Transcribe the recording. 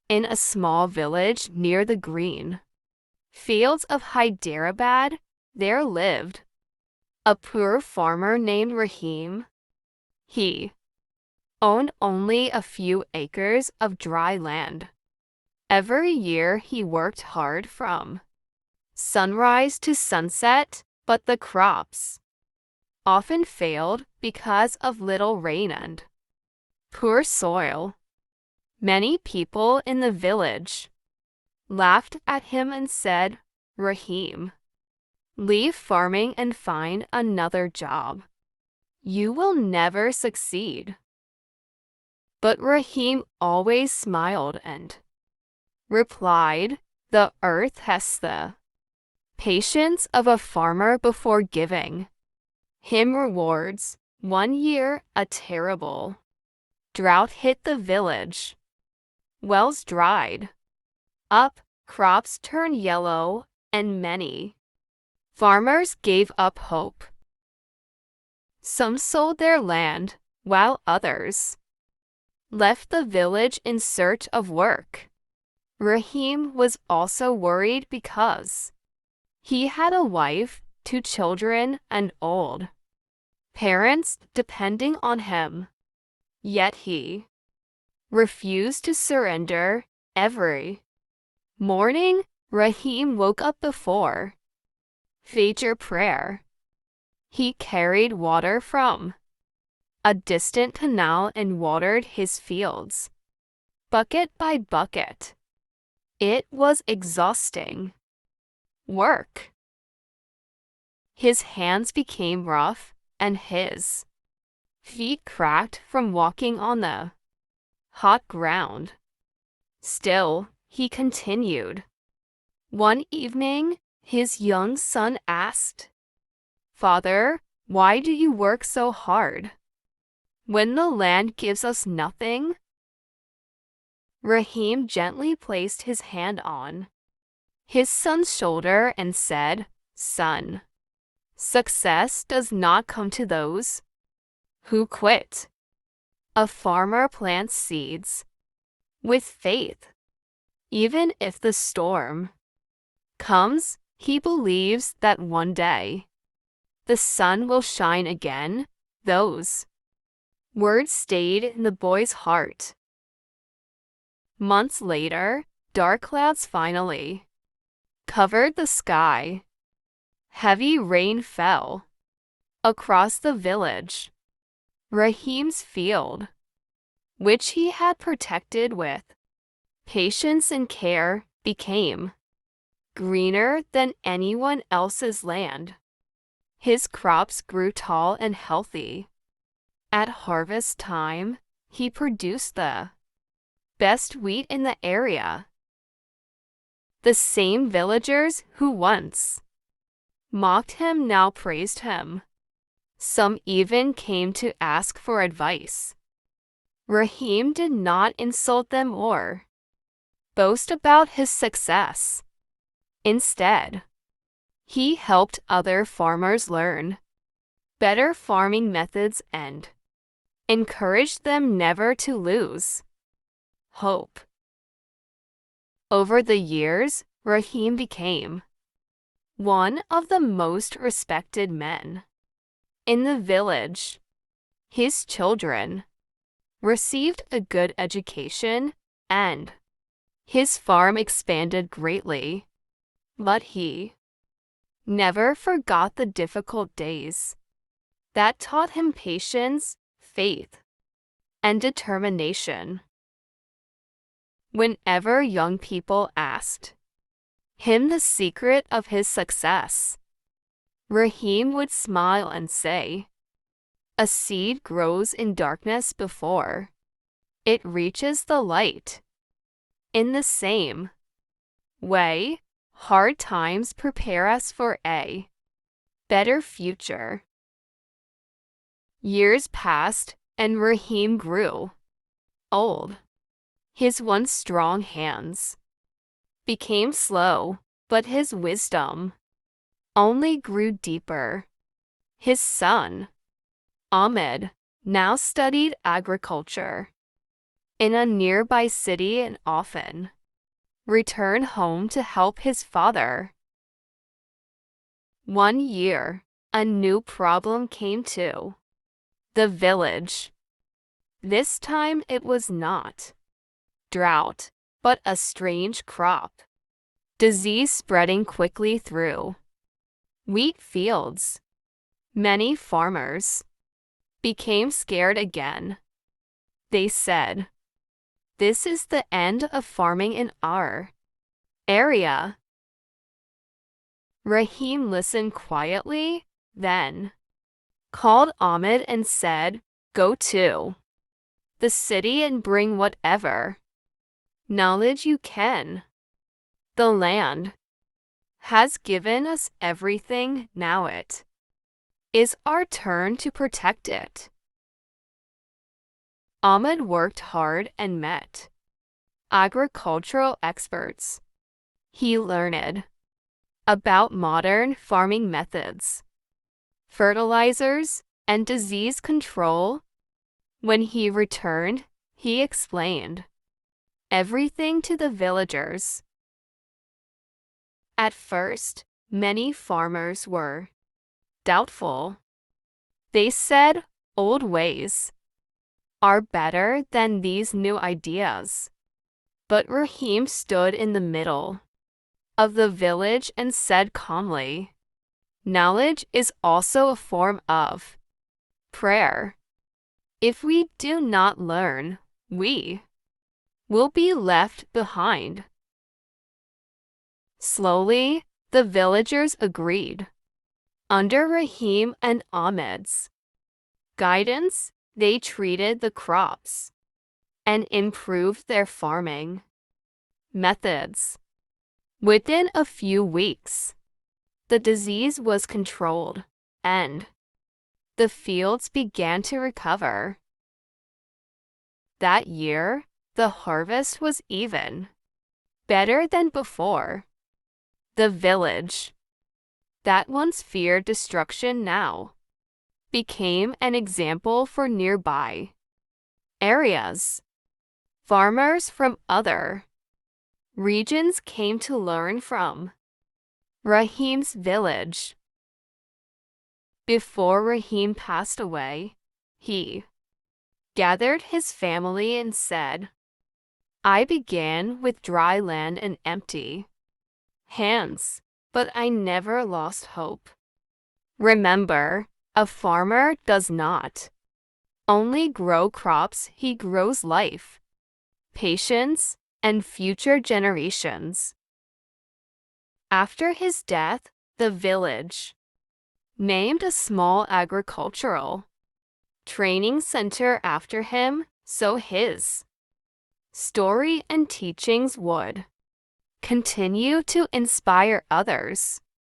In a small village near the green fields of Hyderabad, there lived a poor farmer named Rahim. He owned only a few acres of dry land. Every year he worked hard from sunrise to sunset, but the crops often failed because of little rain and poor soil. Many people in the village laughed at him and said, "Rahim, leave farming and find another job. You will never succeed." But Rahim always smiled and replied, "The earth has the patience of a farmer before giving him rewards." One year, a terrible drought hit the village. Wells dried up, crops turned yellow, and many farmers gave up hope. Some sold their land, while others left the village in search of work. Rahim was also worried because he had a wife, 2 children, and old parents depending on him. Yet he refused to surrender. Every morning, Rahim woke up before Fajr prayer. He carried water from a distant canal and watered his fields, bucket by bucket. It was exhausting work. His hands became rough, and his feet cracked from walking on the hot ground. Still, he continued. One evening, his young son asked, "Father, why do you work so hard when the land gives us nothing?" Rahim gently placed his hand on his son's shoulder and said, "Son, success does not come to those who quit. A farmer plants seeds with faith. Even if the storm comes, he believes that one day the sun will shine again." Those words stayed in the boy's heart. Months later, dark clouds finally covered the sky. Heavy rain fell across the village. Rahim's field, which he had protected with patience and care, became greener than anyone else's land. His crops grew tall and healthy. At harvest time, he produced the best wheat in the area. The same villagers who once mocked him now praised him. Some even came to ask for advice. Rahim did not insult them or boast about his success. Instead, he helped other farmers learn better farming methods and encouraged them never to lose hope. Over the years, Rahim became one of the most respected men in the village. His children received a good education, and his farm expanded greatly. But he never forgot the difficult days that taught him patience, faith, and determination. Whenever young people asked him the secret of his success, Rahim would smile and say, "A seed grows in darkness before it reaches the light." In the same way, hard times prepare us for a better future. Years passed, and Rahim grew old. His once strong hands became slow, but his wisdom only grew deeper. His son, Ahmed, now studied agriculture. in a nearby city and often returned home to help his father. One year, a new problem came to the village. This time it was not drought, but a strange crop disease spreading quickly through wheat fields. Many farmers became scared again. They said, "This is the end of farming in our area." Rahim listened quietly, then called Ahmed and said, "Go to the city and bring whatever knowledge you can. The land has given us everything, now it is our turn to protect it." Ahmed worked hard and met agricultural experts. He learned about modern farming methods, fertilizers, and disease control. When he returned, he explained everything to the villagers. At first, many farmers were doubtful. They said old ways are better than these new ideas. But Rahim stood in the middle of the village and said calmly, "Knowledge is also a form of prayer. If we do not learn, we will be left behind." Slowly, the villagers agreed. Under Rahim and Ahmed's guidance, they treated the crops and improved their farming methods. Within a few weeks, the disease was controlled, and the fields began to recover. That year, the harvest was even better than before. The village that once feared destruction now became an example for nearby areas. Farmers from other regions came to learn from Rahim's village. Before Rahim passed away, he gathered his family and said, "I began with dry land and empty hands, but I never lost hope. Remember, a farmer does not only grow crops, he grows life, patience, and future generations." After his death, the village named a small agricultural training center after him, so his story and teachings would continue to inspire others.